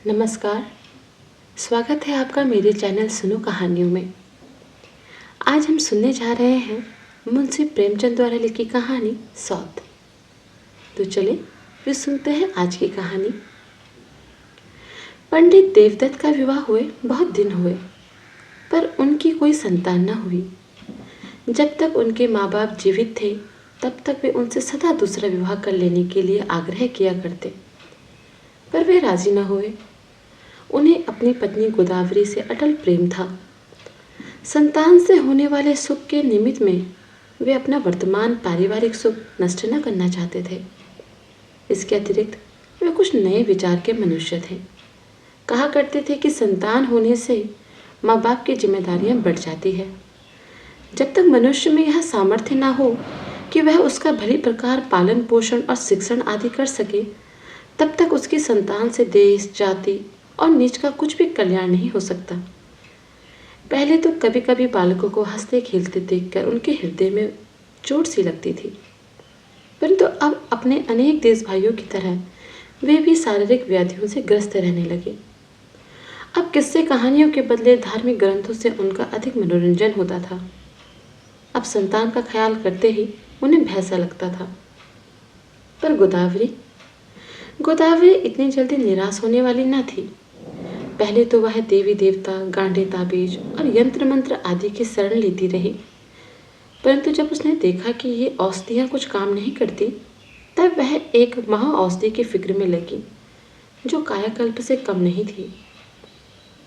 नमस्कार। स्वागत है आपका मेरे चैनल सुनो कहानियों में। आज हम सुनने जा रहे हैं मुंशी प्रेमचंद द्वारा लिखी कहानी सौत। तो चले फिर सुनते हैं आज की कहानी। पंडित देवदत्त का विवाह हुए बहुत दिन हुए, पर उनकी कोई संतान न हुई। जब तक उनके माँ बाप जीवित थे तब तक वे उनसे सदा दूसरा विवाह कर लेने के लिए आग्रह किया करते, पर वे राजी न हुए। उन्हें अपनी पत्नी गोदावरी से अटल प्रेम था। संतान से होने वाले सुख के निमित्त में वे अपना वर्तमान पारिवारिक सुख नष्ट न करना चाहते थे। इसके अतिरिक्त वे कुछ नए विचार के मनुष्य थे। कहा करते थे कि संतान होने से माँ बाप की जिम्मेदारियां बढ़ जाती है। जब तक मनुष्य में यह सामर्थ्य न हो कि वह उसका भली प्रकार पालन पोषण और शिक्षण आदि कर सके, तब तक उसकी संतान से देश जाति और नीच का कुछ भी कल्याण नहीं हो सकता। पहले तो कभी कभी बालकों को हंसते खेलते देखकर उनके हृदय में चोट सी लगती थी, परंतु अब अपने अनेक देश भाइयों की तरह वे भी शारीरिक व्याधियों से ग्रस्त रहने लगे। अब किस्से कहानियों के बदले धार्मिक ग्रंथों से उनका अधिक मनोरंजन होता था। अब संतान का ख्याल करते ही उन्हें भय सा लगता था। पर गोदावरी इतनी जल्दी निराश होने वाली न थी। पहले तो वह देवी देवता, गांठे ताबीज और यंत्र मंत्र आदि की शरण लेती रही, परंतु जब उसने देखा कि ये औषधियाँ कुछ काम नहीं करती, तब वह एक महा औषधि की फिक्र में लगी जो कायाकल्प से कम नहीं थी।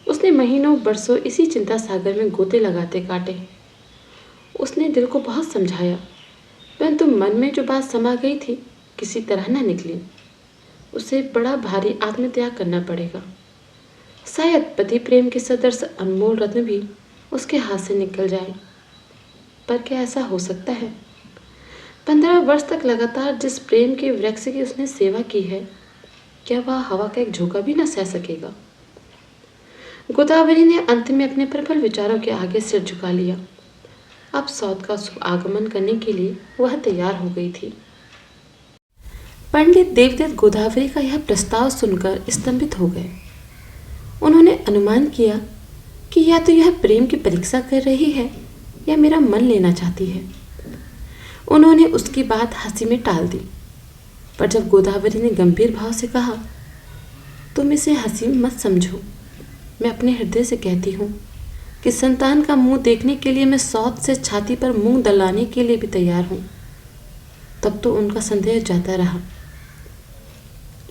उसने महीनों बरसों इसी चिंता सागर में गोते लगाते काटे। उसने दिल को बहुत समझाया, परंतु मन में जो बात समा गई थी किसी तरह न निकली। उसे बड़ा भारी आत्मत्याग करना पड़ेगा। शायद पति प्रेम के सदृश अनमोल रत्न भी उसके हाथ से निकल जाए, पर क्या ऐसा हो सकता है? 15 वर्ष तक लगातार जिस प्रेम के वृक्ष की उसने सेवा की है, क्या वह हवा का एक झोंका भी न सह सकेगा? गोदावरी ने अंत में अपने प्रबल विचारों के आगे सिर झुका लिया। अब सौत का शुभ आगमन करने के लिए वह तैयार हो गई थी। पंडित देवदत्त गोदावरी का यह प्रस्ताव सुनकर स्तंभित हो गए। उन्होंने अनुमान किया कि या तो यह प्रेम की परीक्षा कर रही है या मेरा मन लेना चाहती है। उन्होंने उसकी बात हंसी में टाल दी, पर जब गोदावरी ने गंभीर भाव से कहा, तुम इसे हंसी मत समझो, मैं अपने हृदय से कहती हूँ कि संतान का मुंह देखने के लिए मैं सौत से छाती पर मूंग दलाने के लिए भी तैयार हूँ, तब तो उनका संदेह जाता रहा।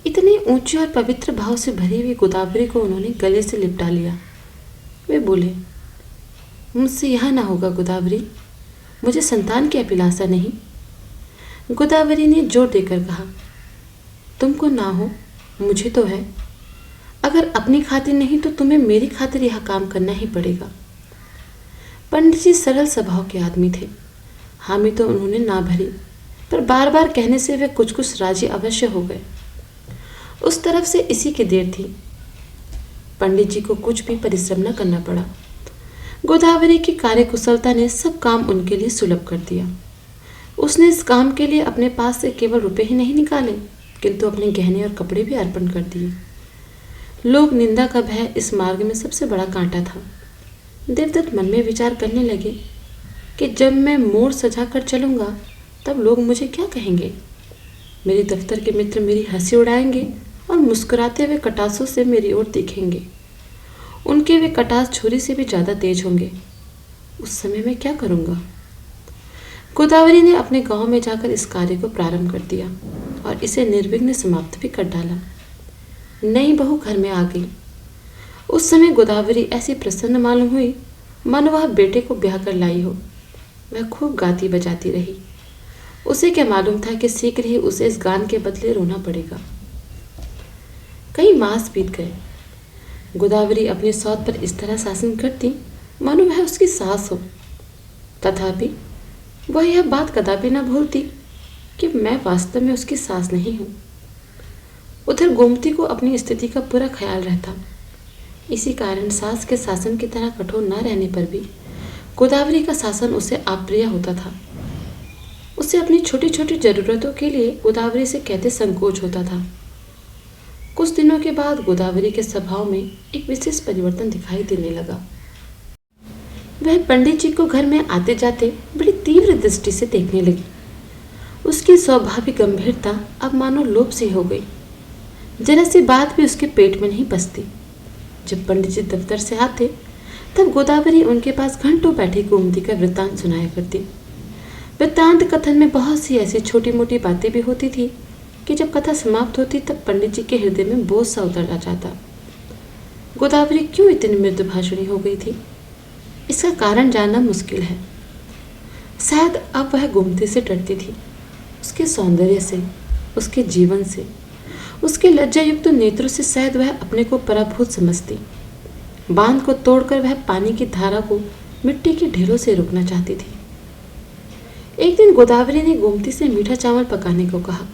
इतने ऊंचे और पवित्र भाव से भरी हुई गोदावरी को उन्होंने गले से लिपटा लिया। वे बोले, मुझसे यह ना होगा गोदावरी, मुझे संतान की अभिलाषा नहीं। गोदावरी ने जोर देकर कहा, तुमको ना हो, मुझे तो है। अगर अपनी खातिर नहीं तो तुम्हें मेरी खातिर यह काम करना ही पड़ेगा। पंडित जी सरल स्वभाव के आदमी थे। हामी तो उन्होंने ना भरी, पर बार बार कहने से वे कुछ कुछ राजी अवश्य हो गए। उस तरफ से इसी की देर थी। पंडित जी को कुछ भी परिश्रम न करना पड़ा। गोदावरी की कार्यकुशलता ने सब काम उनके लिए सुलभ कर दिया। उसने इस काम के लिए अपने पास से केवल रुपए ही नहीं निकाले, किंतु अपने गहने और कपड़े भी अर्पण कर दिए। लोक निंदा का भय इस मार्ग में सबसे बड़ा कांटा था। देवदत्त मन में विचार करने लगे कि जब मैं मोड़ सजा कर चलूँगा तब लोग मुझे क्या कहेंगे। मेरे दफ्तर के मित्र मेरी हंसी उड़ाएंगे और मुस्कुराते हुए कटासों से मेरी ओर देखेंगे। उनके वे कटास छुरी से भी ज़्यादा तेज होंगे। उस समय मैं क्या करूँगा? गोदावरी ने अपने गांव में जाकर इस कार्य को प्रारंभ कर दिया और इसे निर्विघ्न समाप्त भी कर डाला। नई बहू घर में आ गई। उस समय गोदावरी ऐसी प्रसन्न मालूम हुई मानो वह बेटे को ब्याह कर लाई हो। वह खूब गाती बजाती रही। उसे क्या मालूम था कि शीघ्र ही उसे इस गान के बदले रोना पड़ेगा। कई मास बीत गए। गोदावरी अपने सौत पर इस तरह शासन करती मानो वह उसकी सास हो। तथापि वह यह बात कदापि न भूलती कि मैं वास्तव में उसकी सास नहीं हूँ। उधर गोमती को अपनी स्थिति का पूरा ख्याल रहता। इसी कारण सास के शासन की तरह कठोर न रहने पर भी गोदावरी का शासन उसे अप्रिय होता था। उसे अपनी छोटी छोटी जरूरतों के लिए गोदावरी से कहते संकोच होता था। कुछ दिनों के बाद गोदावरी के स्वभाव में एक विशेष परिवर्तन दिखाई देने लगा। वह पंडित जी को घर में आते जाते बड़ी तीव्र दृष्टि से देखने लगी। उसकी स्वाभाविक गंभीरता अब मानो लोप सी हो गई। जरा सी बात भी उसके पेट में नहीं पसती। जब पंडित जी दफ्तर से आते तब गोदावरी उनके पास घंटों बैठी गोमती का वृत्तांत सुनाया करती। वृत्तांत कथन में बहुत सी ऐसी छोटी मोटी बातें भी होती थी कि जब कथा समाप्त होती तब पंडित जी के हृदय में बोझ सा उतर आ जाता। गोदावरी क्यों इतनी मृदुभाषणी हो गई थी, इसका कारण जानना मुश्किल है। शायद अब वह गोमती से डरती थी, उसके सौंदर्य से, उसके जीवन से, उसके लज्जायुक्त नेत्रों से शायद वह अपने को पराभूत समझती। बांध को तोड़कर वह पानी की धारा को मिट्टी के ढेरों से रोकना चाहती थी। एक दिन गोदावरी ने गोमती से मीठा चावल पकाने को कहा।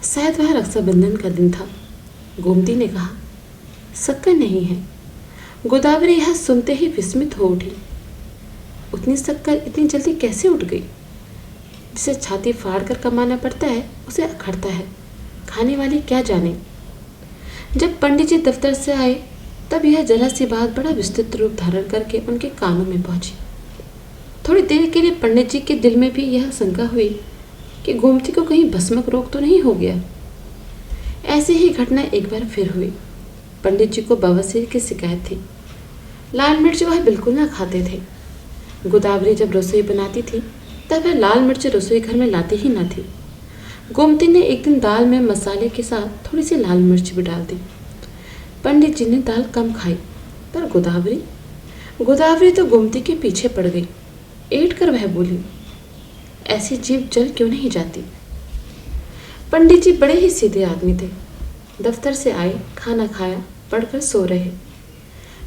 शायद वह रक्षाबंधन का दिन था। गोमती ने कहा, शक्कर नहीं है। गोदावरी यह सुनते ही विस्मित हो उठी। उतनी शक्कर इतनी जल्दी कैसे उठ गई? जिसे छाती फाड़ कर कमाना पड़ता है उसे अखड़ता है, खाने वाली क्या जाने। जब पंडित जी दफ्तर से आए तब यह जरा सी बात बड़ा विस्तृत रूप धारण करके उनके कानों में पहुंची। थोड़ी देर के लिए पंडित जी के दिल में भी यह शंका हुई कि गोमती को कहीं भस्मक रोग तो नहीं हो गया। ऐसी ही घटना एक बार फिर हुई। पंडित जी को बवासीर की शिकायत थी। लाल मिर्च वह बिल्कुल ना खाते थे। गोदावरी जब रसोई बनाती थी तब वह लाल मिर्च रसोई घर में लाती ही न थी। गोमती ने एक दिन दाल में मसाले के साथ थोड़ी सी लाल मिर्च भी डाल दी। पंडित जी ने दाल कम खाई, पर गोदावरी तो गोमती के पीछे पड़ गई। ऐठ कर वह बोली, ऐसी जीभ जल क्यों नहीं जाती। पंडित जी बड़े ही सीधे आदमी थे। दफ्तर से आए, खाना खाया, पढ़कर सो रहे।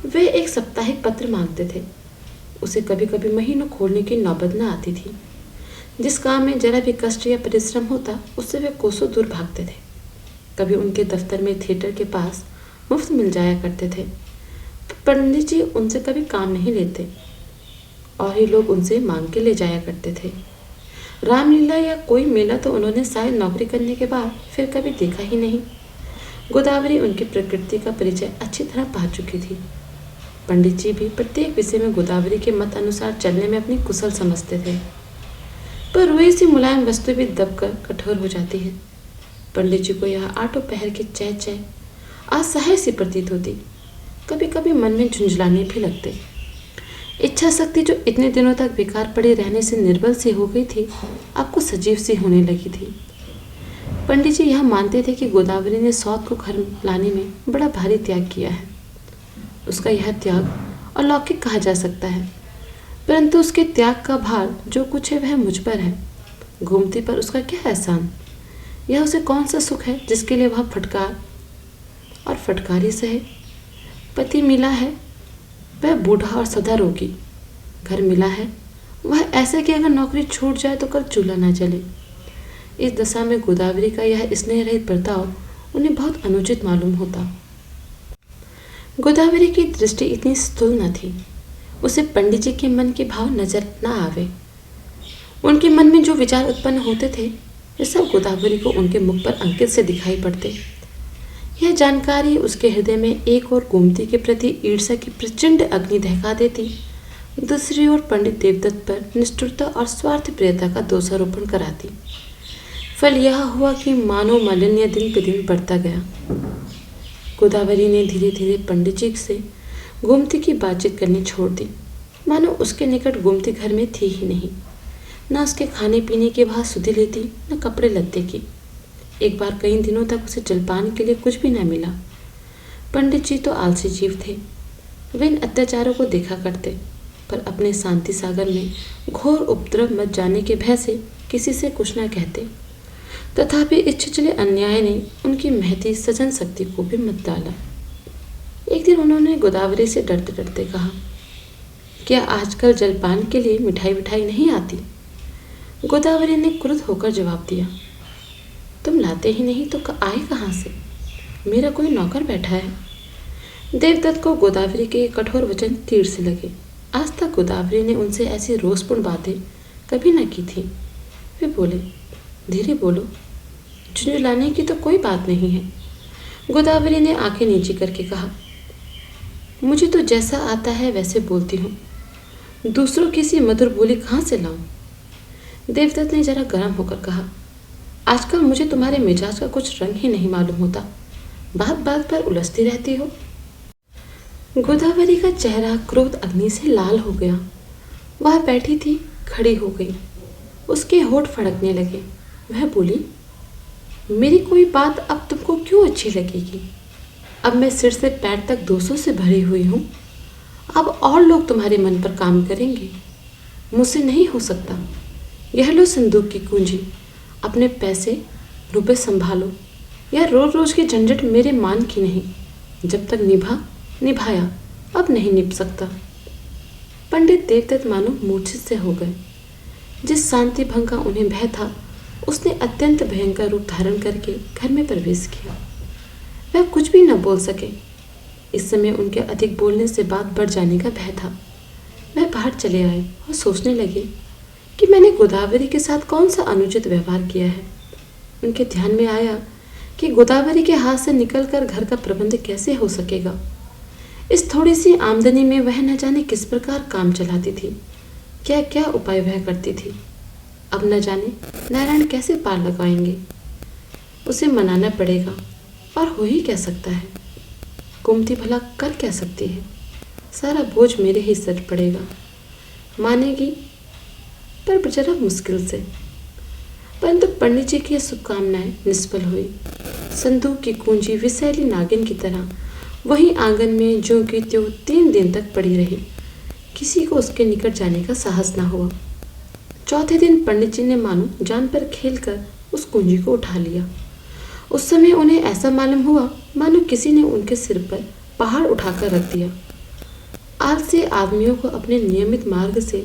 वे एक साप्ताहिक पत्र मांगते थे। उसे कभी कभी महीनों खोलने की नौबत न आती थी। जिस काम में जरा भी कष्ट या परिश्रम होता उससे वे कोसों दूर भागते थे। कभी उनके दफ्तर में थिएटर के पास मुफ्त मिल जाया करते थे। पंडित जी उनसे कभी काम नहीं लेते और ही लोग उनसे मांग के ले जाया करते थे। रामलीला या कोई मेला तो उन्होंने शायद नौकरी करने के बाद फिर कभी देखा ही नहीं। गोदावरी उनकी प्रकृति का परिचय अच्छी तरह पा चुकी थी। पंडित जी भी प्रत्येक विषय में गोदावरी के मत अनुसार चलने में अपनी कुशल समझते थे, पर रुई सी मुलायम वस्तु भी दबकर कठोर हो जाती है। पंडित जी को यह आठों पहर की चै चै असहाय सी प्रतीत होती। कभी कभी मन में झुंझलाने भी लगते। इच्छा शक्ति जो इतने दिनों तक बेकार पड़े रहने से निर्बल सी हो गई थी, अब कुछ सजीव सी होने लगी थी। पंडित जी यह मानते थे कि गोदावरी ने सौत को घर लाने में बड़ा भारी त्याग किया है। उसका यह त्याग अलौकिक कहा जा सकता है, परंतु उसके त्याग का भार जो कुछ है वह मुझ पर है। गोमती पर उसका क्या एहसान? यह उसे कौन सा सुख है जिसके लिए वह फटकार और फटकारी सहे? पति मिला है, वह बूढ़ा और सदा रोगी। घर मिला है, वह ऐसा कि अगर नौकरी छूट जाए तो कल चूल्हा न जले। इस दशा में गोदावरी का यह स्नेह रहित बर्ताव उन्हें बहुत अनुचित मालूम होता। गोदावरी की दृष्टि इतनी स्थूल न थी, उसे पंडित जी के मन के भाव नजर न आवे। उनके मन में जो विचार उत्पन्न होते थे वे सब गोदावरी को उनके मुख पर अंकित से दिखाई पड़ते। यह जानकारी उसके हृदय में एक और गोमती के प्रति ईर्ष्या की प्रचंड अग्नि दहका देती, दूसरी ओर पंडित देवदत्त पर निष्ठुरता और स्वार्थ प्रियता का दोषारोपण कराती। फल यह हुआ कि मानव मालिन्य दिन पे दिन बढ़ता गया। गोदावरी ने धीरे धीरे पंडित जी से गोमती की बातचीत करनी छोड़ दी, मानो उसके निकट गोमती घर में थी ही नहीं। न उसके खाने पीने के वह सुधि लेती, न कपड़े लत्ते की। एक बार कई दिनों तक उसे जलपान के लिए कुछ भी न मिला। पंडित जी तो आलसी जीव थे। वे इन अत्याचारों को देखा करते, पर अपने शांति सागर में घोर उपद्रव मच जाने के भय से किसी से कुछ न कहते। तथापि इस छिछले अन्याय ने उनकी महती सजन शक्ति को भी मत डाला। एक दिन उन्होंने गोदावरी से डरते डरते कहा, क्या आजकल जलपान के लिए मिठाई विठाई नहीं आती? गोदावरी ने क्रुद्ध होकर जवाब दिया, तुम लाते ही नहीं तो आए कहाँ से? मेरा कोई नौकर बैठा है। देवदत्त को गोदावरी के कठोर वचन तीर से लगे। आज तक गोदावरी ने उनसे ऐसी रोषपूर्ण बातें कभी न की थी। वे बोले, धीरे बोलो, झुंझलाने की तो कोई बात नहीं है। गोदावरी ने आंखें नीची करके कहा, मुझे तो जैसा आता है वैसे बोलती हूँ, दूसरों की सी मधुर बोली कहाँ से लाऊं? देवदत्त ने जरा गर्म होकर कहा, आजकल मुझे तुम्हारे मिजाज का कुछ रंग ही नहीं मालूम होता, बात बात पर उलझती रहती हो। गोदावरी का चेहरा क्रोध अग्नि से लाल हो गया। वह बैठी थी, खड़ी हो गई, उसके होंठ फड़कने लगे। वह बोली, मेरी कोई बात अब तुमको क्यों अच्छी लगेगी? अब मैं सिर से पैर तक दोषों से भरी हुई हूँ। अब और लोग तुम्हारे मन पर काम करेंगे, मुझसे नहीं हो सकता। यह लो संदूक की कुंजी, अपने पैसे रुपए संभालो। यह रोज रोज की झंझट मेरे मान की नहीं, जब तक निभाया, अब नहीं निभ सकता। पंडित देवदत्त मानो मूर्छित से हो गए। जिस शांति भंग का उन्हें भय था, उसने अत्यंत भयंकर रूप धारण करके घर में प्रवेश किया। वह कुछ भी न बोल सके। इस समय उनके अधिक बोलने से बात बढ़ जाने का भय था। वह बाहर चले आए और सोचने लगे कि मैंने गोदावरी के साथ कौन सा अनुचित व्यवहार किया है। उनके ध्यान में आया कि गोदावरी के हाथ से निकलकर घर का प्रबंध कैसे हो सकेगा। इस थोड़ी सी आमदनी में वह न जाने किस प्रकार काम चलाती थी, क्या क्या उपाय वह करती थी। अब न जाने नारायण कैसे पार लगाएंगे। उसे मनाना पड़ेगा, और हो ही क्या सकता है। कुमती भला कर क्या सकती है? सारा बोझ मेरे ही सर पड़ेगा। मानेगी पर जरा मुश्किल से। परंतु पंडित जी की शुभकामनाएं निष्फल हुई। संदूक की कुंजी विषैली नागिन की तरह वहीं आंगन में ज्यों की त्यों 3 दिन तक पड़ी रही। किसी को उसके निकट जाने का साहस न हुआ। चौथे दिन पंडित जी ने मानो जान पर खेलकर उस कुंजी को उठा लिया। उस समय उन्हें ऐसा मालूम हुआ मानो किसी ने उनके सिर पर पहाड़ उठाकर रख दिया। आलसी आदमियों को अपने नियमित मार्ग से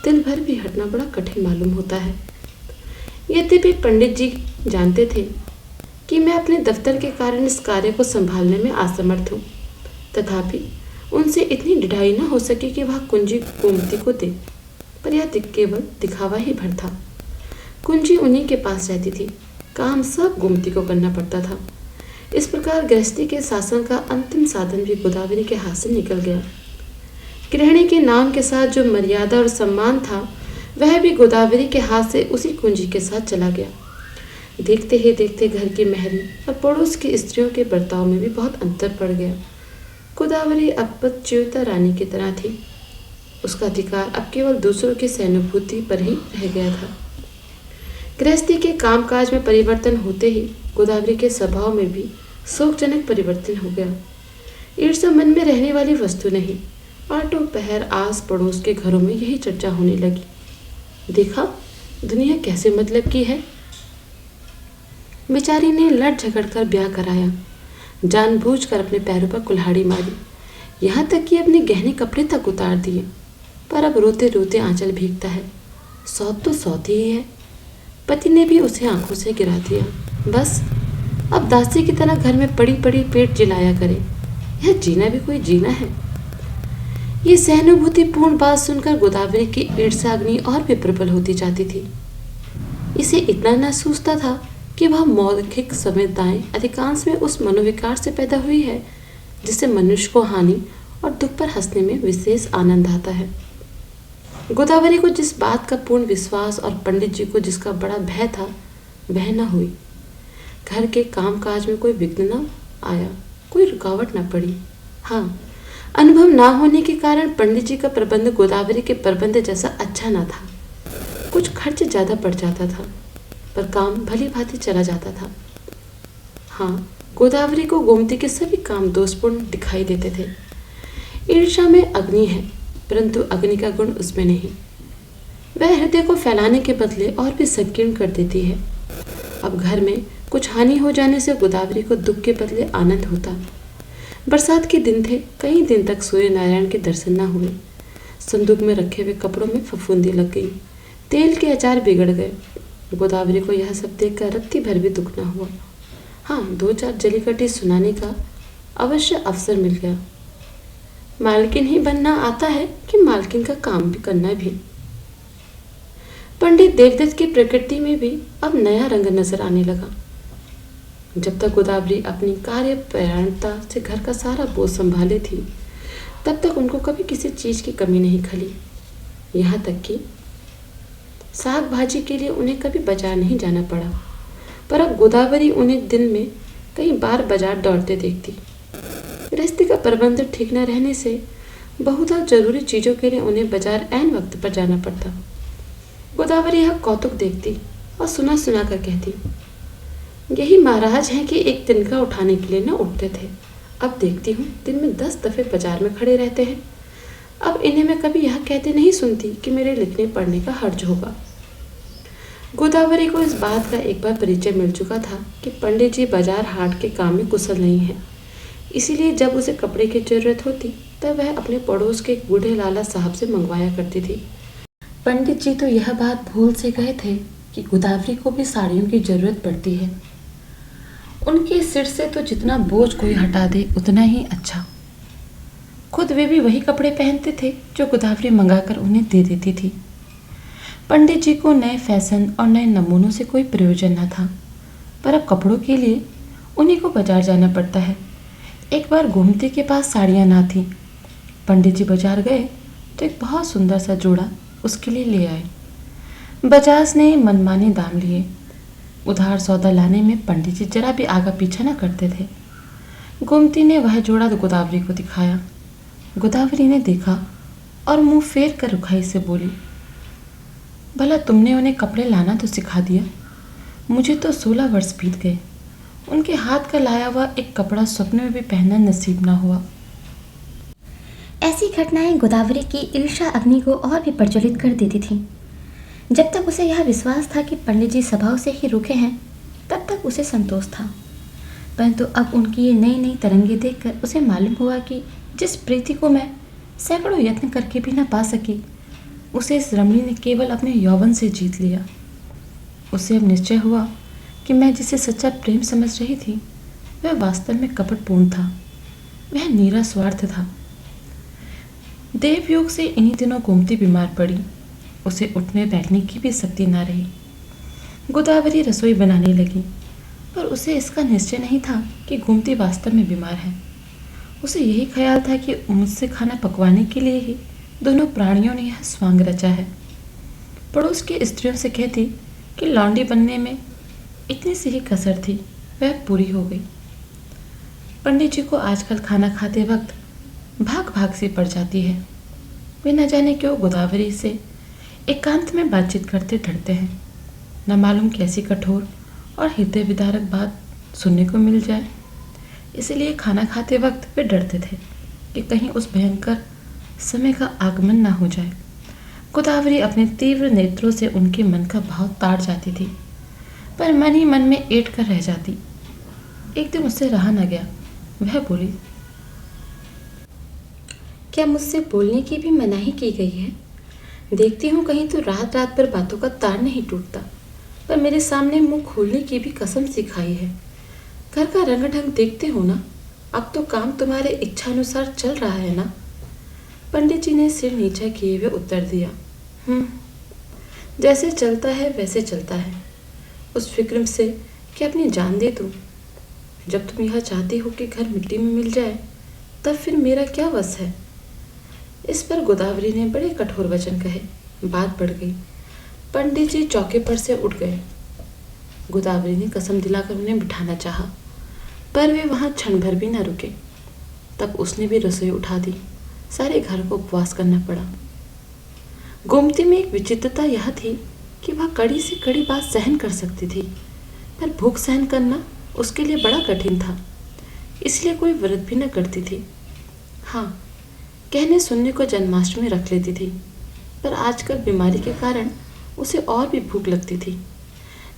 तिल भर भी हटना बड़ा कठिन मालूम होता है। यद्यपि पंडित जी जानते थे कि मैं अपने दफ्तर के कारण इस कार्य को संभालने में असमर्थ हूँ, तथापि उनसे इतनी ढिठाई न हो सकी कि वह कुंजी गोमती को दे। पर यह केवल दिखावा ही भर था। कुंजी उन्हीं के पास रहती थी, काम सब गोमती को करना पड़ता था। इस प्रकार गृहस्थी के शासन का अंतिम साधन भी गोदावरी के हाथ से निकल गया। गृहिणी के नाम के साथ जो मर्यादा और सम्मान था, वह भी गोदावरी के हाथ से उसी कुंजी के साथ चला गया। देखते ही देखते घर की महरी और पड़ोस की स्त्रियों के बर्ताव में भी बहुत अंतर पड़ गया। गोदावरी अब पदच्युता रानी की तरह थी। उसका अधिकार अब केवल दूसरों की सहानुभूति पर ही रह गया था। गृहस्थी के कामकाज में परिवर्तन होते ही गोदावरी के स्वभाव में भी शोकजनक परिवर्तन हो गया। ईर्ष्या मन में रहने वाली वस्तु नहीं। आटो पहर आस पड़ोस के घरों में यही चर्चा होने लगी। देखा दुनिया कैसे मतलब की है। बेचारी ने लड़ झगड़ कर ब्याह कराया, जानबूझकर अपने पैरों पर कुल्हाड़ी मारी, यहाँ तक कि अपने गहने कपड़े तक उतार दिए। पर अब रोते रोते आंचल भीगता है। सौत तो सौत ही है। पति ने भी उसे आंखों से गिरा दिया। बस अब दासी की तरह घर में पड़ी पड़ी पेट जिलाया करे। यह जीना भी कोई जीना है। ये सहानुभूतिपूर्ण बात सुनकर गोदावरी की ईर्ष्याग्नि और भी प्रबल होती जाती थी। इसे इतना न सूझता था कि वह मौखिक संवेदनाएं अधिकांश में उस मनोविकार से पैदा हुई है जिससे मनुष्य को हानि और दुख पर हंसने में विशेष आनंद आता है। गोदावरी को जिस बात का पूर्ण विश्वास और पंडित जी को जिसका बड़ा भय था, वह न हुई। घर के कामकाज में कोई विघ्न न आया, कोई रुकावट न पड़ी। हाँ, अनुभव ना होने के कारण पंडित जी का प्रबंध गोदावरी के प्रबंध जैसा अच्छा न था। कुछ खर्च ज़्यादा पड़ जाता था, पर काम भली भांति चला जाता था। हाँ, गोदावरी को गोमती के सभी काम दोषपूर्ण दिखाई देते थे। ईर्ष्या में अग्नि है, परंतु अग्नि का गुण उसमें नहीं। वह हृदय को फैलाने के बदले और भी संकीर्ण कर देती है। अब घर में कुछ हानि हो जाने से गोदावरी को दुख के बदले आनंद होता। बरसात के दिन थे, कई दिन तक सूर्य नारायण के दर्शन न हुए। संदूक में रखे हुए कपड़ों में फफूंदी लग गई, तेल के अचार बिगड़ गए। गोदावरी को यह सब देखकर रत्ती भर भी दुख न हुआ। हाँ, 2-4 जलीकटी सुनाने का अवश्य अवसर मिल गया। मालकिन ही बनना आता है कि मालकिन का काम भी करना भी। पंडित देवदत्त की प्रकृति में भी अब नया रंग नजर आने लगा। जब तक गोदावरी अपनी कार्यपरायणता से घर का सारा बोझ संभाले थी, तब तक उनको कभी किसी चीज़ की कमी नहीं खली। यहाँ तक कि साग भाजी के लिए उन्हें कभी बाजार नहीं जाना पड़ा। पर अब गोदावरी उन्हें दिन में कई बार बाजार दौड़ते देखती। गृहस्थी का प्रबंध ठीक न रहने से बहुधा जरूरी चीज़ों के लिए उन्हें बाजार ऐन वक्त पर जाना पड़ता। गोदावरी यह कौतुक देखती और सुना सुना कर कहती, यही महाराज हैं कि एक तिनका उठाने के लिए न उठते थे, अब देखती हूँ दिन में 10 दफ़े बाजार में खड़े रहते हैं। अब इन्हें मैं कभी यह कहते नहीं सुनती कि मेरे लिखने पढ़ने का हर्ज होगा। गोदावरी को इस बात का एक बार परिचय मिल चुका था कि पंडित जी बाजार हाट के काम में कुशल नहीं है। इसीलिए जब उसे कपड़े की जरूरत होती तब वह अपने पड़ोस के एक बूढ़े लाला साहब से मंगवाया करती थी। पंडित जी तो यह बात भूल से गए थे कि गोदावरी को भी साड़ियों की जरूरत पड़ती है। उनके सिर से तो जितना बोझ कोई हटा दे उतना ही अच्छा। खुद वे भी वही कपड़े पहनते थे जो गोदावरी मंगाकर उन्हें दे देती थी। पंडित जी को नए फैशन और नए नमूनों से कोई प्रयोजन न था, पर अब कपड़ों के लिए उन्हीं को बाजार जाना पड़ता है। एक बार गोमती के पास साड़ियाँ ना थीं। पंडित जी बाजार गए तो एक बहुत सुंदर सा जोड़ा उसके लिए ले आए। बजाज ने मनमाने दाम लिए। उधार सौदा लाने में पंडित जी जरा भी आगा पीछा न करते थे। गोमती ने वह जोड़ा गोदावरी को दिखाया। गोदावरी ने देखा और मुंह फेर कर रुखाई से बोली, भला तुमने उन्हें कपड़े लाना तो सिखा दिया, मुझे तो 16 वर्ष बीत गए। उनके हाथ का लाया हुआ एक कपड़ा स्वप्न में भी पहनना नसीब ना हुआ। ऐसी घटनाएं गोदावरी की ईर्ष्या अग्नि को और भी प्रज्वलित कर देती थीं। जब तक उसे यह विश्वास था कि पंडित जी स्वभाव से ही रूखे हैं, तब तक उसे संतोष था। परंतु अब उनकी ये नई नई तरंगे देखकर उसे मालूम हुआ कि जिस प्रीति को मैं सैकड़ों यत्न करके भी न पा सकी, उसे इस रमणी ने केवल अपने यौवन से जीत लिया। उसे अब निश्चय हुआ कि मैं जिसे सच्चा प्रेम समझ रही थी वह वास्तव में कपटपूर्ण था, वह नीरा स्वार्थ था। देवयोग से इन्हीं दिनों गोमती बीमार पड़ी। उसे उठने बैठने की भी शक्ति ना रही। गोदावरी रसोई बनाने लगी, पर उसे इसका निश्चय नहीं था कि गोमती वास्तव में बीमार है। उसे यही ख्याल था कि मुझसे खाना पकवाने के लिए ही दोनों प्राणियों ने यह स्वांग रचा है। पड़ोस की स्त्रियों से कहती कि लौंडी बनने में इतनी सी ही कसर थी, वह पूरी हो गई। पंडित जी को आजकल खाना खाते वक्त भाग भाग सी पड़ जाती है। वे न जाने क्यों गोदावरी से एकांत में बातचीत करते डरते हैं। न मालूम कैसी कठोर और हृदय विदारक बात सुनने को मिल जाए। इसलिए खाना खाते वक्त वे डरते थे कि कहीं उस भयंकर समय का आगमन ना हो जाए। गोदावरी अपने तीव्र नेत्रों से उनके मन का भाव ताड़ जाती थी, पर मन ही मन में ऐंठ कर रह जाती। एक दिन उससे रहा न गया। वह बोली, क्या मुझसे बोलने की भी मनाही की गई है? देखती हूँ कहीं तो रात रात भर बातों का तार नहीं टूटता, पर मेरे सामने मुंह खोलने की भी कसम सिखाई है। घर का रंग ढंग देखते हो ना, अब तो काम तुम्हारे इच्छानुसार चल रहा है ना? पंडित जी ने सिर नीचा किए हुए उत्तर दिया, जैसे चलता है वैसे चलता है। उस फिक्र से कि अपनी जान दे दूं। जब तुम यह चाहती हो कि घर मिट्टी में मिल जाए, तब फिर मेरा क्या वश है? इस पर गोदावरी ने बड़े कठोर वचन कहे। बात बढ़ गई। पंडित जी चौके पर से उठ गए। गोदावरी ने कसम दिलाकर उन्हें बिठाना चाहा, पर वे वहां क्षण भर भी न रुके। तब उसने भी रसोई उठा दी। सारे घर को उपवास करना पड़ा। गोमती में एक विचित्रता यह थी कि वह कड़ी से कड़ी बात सहन कर सकती थी, पर भूख सहन करना उसके लिए बड़ा कठिन था। इसलिए कोई व्रत भी न करती थी। हाँ, कहने सुनने को जन्माष्टमी रख लेती थी, पर आजकल बीमारी के कारण उसे और भी भूख लगती थी।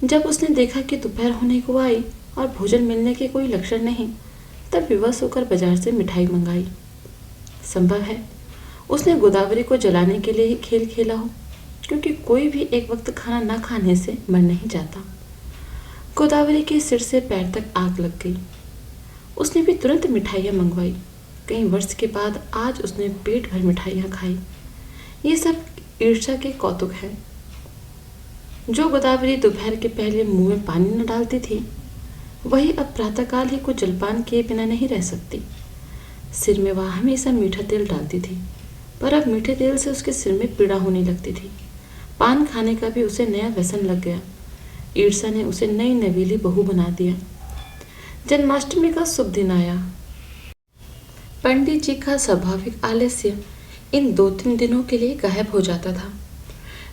जब उसने देखा कि दोपहर होने को आई और भोजन मिलने के कोई लक्षण नहीं, तब विवश होकर बाजार से मिठाई मंगाई। संभव है उसने गोदावरी को जलाने के लिए ही खेल खेला हो, क्योंकि कोई भी एक वक्त खाना ना खाने से मर नहीं जाता। गोदावरी के सिर से पैर तक आग लग गई। उसने भी तुरंत मिठाइयाँ मंगवाई। कई वर्ष के बाद आज उसने पेट भर मिठाइयाँ खाई। ये सब ईर्ष्या के कौतुक है। जो गोदावरी दोपहर के पहले मुंह में पानी न डालती थी, वही अब प्रातःकाल ही कुछ जलपान किए बिना नहीं रह सकती। सिर में वह हमेशा मीठा तेल डालती थी, पर अब मीठे तेल से उसके सिर में पीड़ा होने लगती थी। पान खाने का भी उसे नया व्यसन लग गया। ईर्षा ने उसे नई नवीली बहू बना दिया। जन्माष्टमी का शुभ दिन आया। पंडित जी का स्वाभाविक आलस्य इन 2-3 दिनों के लिए गायब हो जाता था।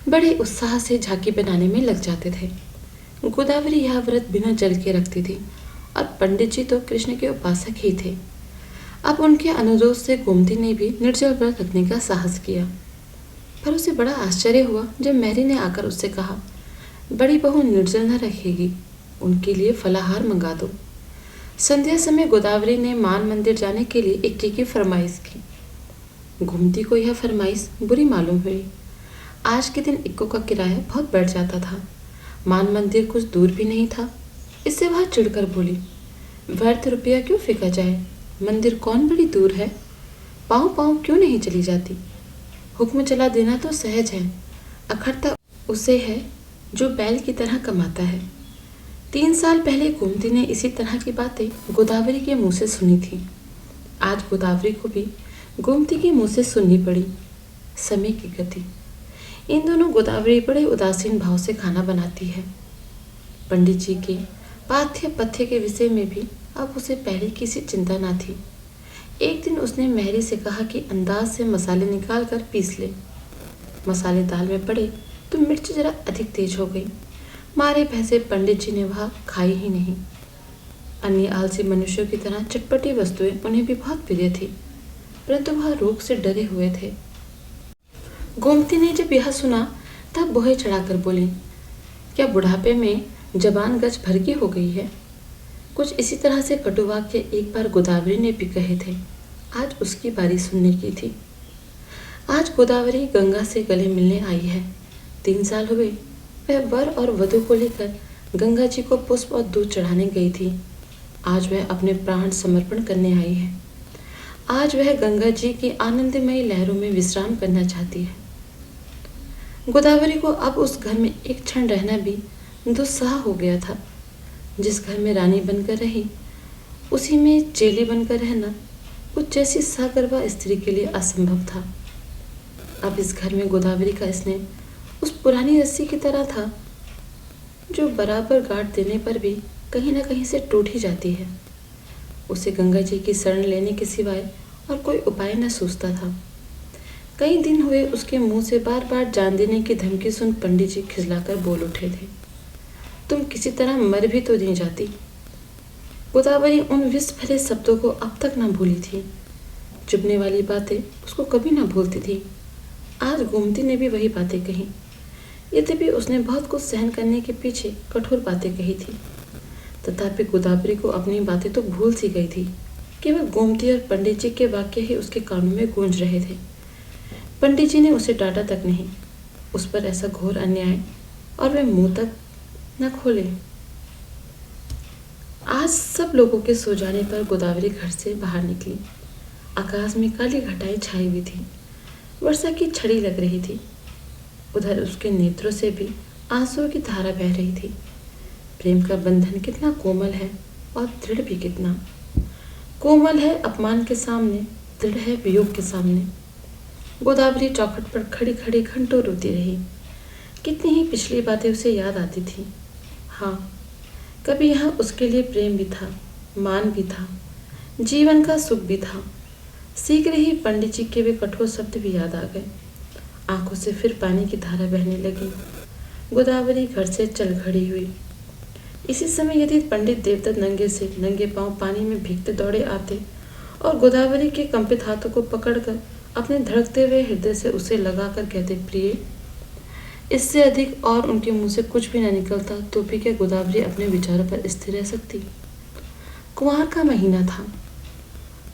बड़े उत्साह से झांकी बनाने में लग जाते थे। गोदावरी यह व्रत बिना जल के रखती थी और पंडित जी तो कृष्ण के उपासक ही थे। अब उनके अनुरोध से गोमती ने भी निर्जल व्रत रखने का साहस किया। पर उसे बड़ा आश्चर्य हुआ जब मैरी ने आकर उससे कहा, बड़ी बहू निर्जल न रखेगी, उनके लिए फलाहार मंगा दो। संध्या समय गोदावरी ने मान मंदिर जाने के लिए इक्की की फरमाइश की। गोमती को यह फरमाइश बुरी मालूम हुई। आज के दिन इक्को का किराया बहुत बढ़ जाता था। मान मंदिर कुछ दूर भी नहीं था। इससे वह चिढ़कर बोली, व्यर्थ रुपया क्यों फेंका जाए, मंदिर कौन बड़ी दूर है, पाँव पाँव क्यों नहीं चली जाती। हुक्म चला देना तो सहज है, अखरता उसे है जो बैल की तरह कमाता है। 3 साल पहले गोमती ने इसी तरह की बातें गोदावरी के मुंह से सुनी थी। आज गोदावरी को भी गोमती के मुंह से सुननी पड़ी। समय की गति। इन दोनों गोदावरी बड़े उदासीन भाव से खाना बनाती है। पंडित जी के पाथ्य पथ्य के विषय में भी अब उसे पहले किसी चिंता न थी। एक दिन उसने मेहरी से कहा कि अंदाज से मसाले निकाल कर पीस ले। मसाले दाल में पड़े तो मिर्च जरा अधिक तेज हो गई। मारे भैंसे पंडित जी ने वह खाई ही नहीं। अन्य आलसी मनुष्यों की तरह चटपटी वस्तुएं उन्हें भी बहुत प्रिय थी, परंतु वह रोग से डरे हुए थे। गोमती ने जब यह सुना तब बोहे चढ़ाकर बोली, क्या बुढ़ापे में जबान गज भर की हो गई है। कुछ इसी तरह से कटु वाक्य एक बार गोदावरी ने भी कहे थे। आज उसकी बारी सुनने की थी। आज गोदावरी गंगा से गले मिलने आई है। 3 साल हुए वह वर और वधू को लेकर गंगा जी को पुष्प और दूध चढ़ाने गई थी। आज वह अपने प्राण समर्पण करने आई है। आज वह गंगा जी की आनंदमयी लहरों में विश्राम करना चाहती है। गोदावरी को अब उस घर में एक क्षण रहना भी दुस्सह हो गया था। जिस घर में रानी बनकर रही, उसी में चेली बनकर रहना कुछ जैसी सगर्भा स्त्री के लिए असंभव था। अब इस घर में गोदावरी का स्नेह उस पुरानी रस्सी की तरह था जो बराबर गांठ देने पर भी कहीं न कहीं से टूट ही जाती है। उसे गंगा जी की शरण लेने के सिवाय और कोई उपाय न सूझता था। कई दिन हुए उसके मुंह से बार बार जान देने की धमकी सुन पंडित जी खिजलाकर बोल उठे थे, तुम किसी तरह मर भी तो नहीं जाती। गोदावरी उन विष भरे शब्दों को अब तक न भूली थी। चुभने वाली बातें उसको कभी न भूलती थी। आज गोमती ने भी वही बातें कही। यद्यपि उसने बहुत कुछ सहन करने के पीछे कठोर बातें कही थी, तथापि गोदावरी को अपनी बातें तो भूल सी गई थी। केवल गोमती और पंडित जी के वाक्य ही उसके कानों में गूंज रहे थे। पंडित जी ने उसे डांटा तक नहीं। उस पर ऐसा घोर अन्याय और वे मुंह तक न खोले। आज सब लोगों के सो जाने पर गोदावरी घर से बाहर निकली। आकाश में काली घटाएं छाई हुई थी। वर्षा की छड़ी लग रही थी। उधर उसके नेत्रों से भी आंसुओं की धारा बह रही थी। प्रेम का बंधन कितना कोमल है और दृढ़ भी कितना। कोमल है अपमान के सामने, दृढ़ है वियोग के सामने। गोदावरी चौखट पर खड़ी खड़ी घंटों रोती रही। कितनी ही पिछली बातें उसे याद आती थी। हाँ, कभी यहाँ उसके लिए प्रेम भी था, मान भी था, जीवन का सुख भी था। शीघ्र ही पंडित जी के वे कठोर शब्द भी याद आ गए। आंखों से फिर पानी की धारा बहने लगी। गोदावरी घर से चल खड़ी हुई। इसी समय यदि पंडित देवदत्त नंगे पांव पानी में भीगते दौड़े आते और गोदावरी के कंपित हाथों को पकड़कर अपने धड़कते हुए हृदय से उसे लगाकर कहते, प्रिय, इससे अधिक और उनके मुंह से कुछ भी न निकलता तो भी क्या गोदावरी अपने विचारों पर स्थिर रह सकती। कुंवार का महीना था।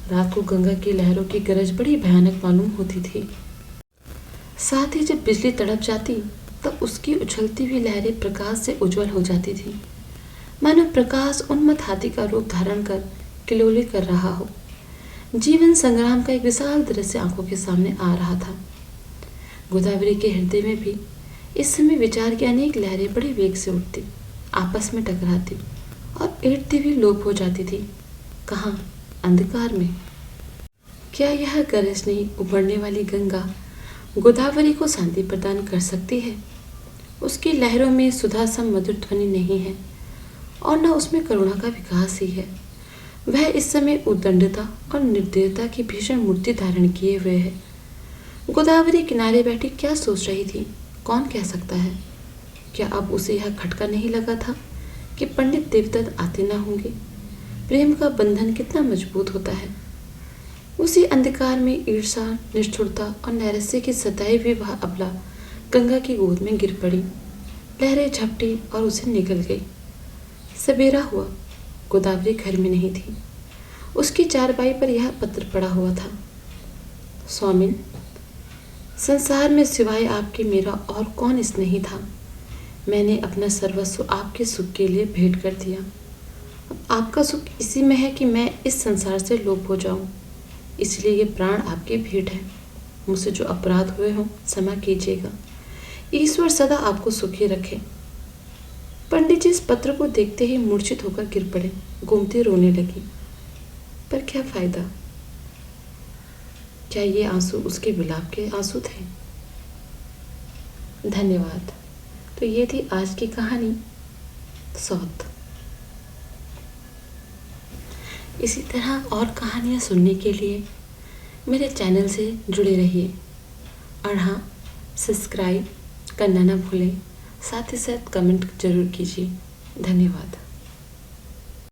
रात को गंगा की लहरों की गरज बड़ी भयानक मालूम होती थी। साथ ही जब बिजली तड़प जाती तब उसकी उछलती हुई लहरें प्रकाश से उज्जवल हो जाती थी, मानो प्रकाश उन्मत्त हाथी का रूप धारण कर किलोली कर रहा हो। जीवन संग्राम का एक विशाल दृश्य आंखों के सामने आ रहा था। गोदावरी के हृदय में भी इस समय विचार की अनेक लहरें बड़े वेग से उठती, आपस में टकराती और एड़ती हुई लोप हो जाती थी। कहाँ? अंधकार में। क्या यह गरज नहीं उभरने वाली गंगा गोदावरी को शांति प्रदान कर सकती है? उसकी लहरों में सुधा सम मधुर ध्वनि नहीं है और न उसमें करुणा का विकास ही है। वह इस समय उद्दंडता और निर्दयता की भीषण मूर्ति धारण किए हुए है। गोदावरी किनारे बैठी क्या सोच रही थी, कौन कह सकता है? क्या अब उसे यह खटका नहीं लगा था कि पंडित देवदत्त आते न होंगे? प्रेम का बंधन कितना मजबूत होता है। उसी अंधकार में ईर्षा, निष्ठुरता और नैराश्य की सताई हुई वह अबला गंगा की गोद में गिर पड़ी। लहरें झपटी और उसे निगल गई। सवेरा हुआ। गोदावरी घर में नहीं थी। उसकी चारपाई पर यह पत्र पड़ा हुआ था। स्वामिन, संसार में सिवाय आपके मेरा और कौन स्नेही था। मैंने अपना सर्वस्व आपके सुख के लिए भेंट कर दिया। अब आपका सुख इसी में है कि मैं इस संसार से लोप हो जाऊं। इसलिए ये प्राण आपकी भेंट है। मुझसे जो अपराध हुए हों क्षमा कीजिएगा। ईश्वर सदा आपको सुखी रखे। पंडित जी इस पत्र को देखते ही मूर्छित होकर गिर पड़े। गोमती रोने लगी। पर क्या फायदा? क्या ये आंसू उसके विलाप के आंसू थे? धन्यवाद। तो ये थी आज की कहानी सौत। इसी तरह और कहानियाँ सुनने के लिए मेरे चैनल से जुड़े रहिए। और हाँ, सब्सक्राइब करना ना भूलें। साथ ही साथ कमेंट जरूर कीजिए। धन्यवाद।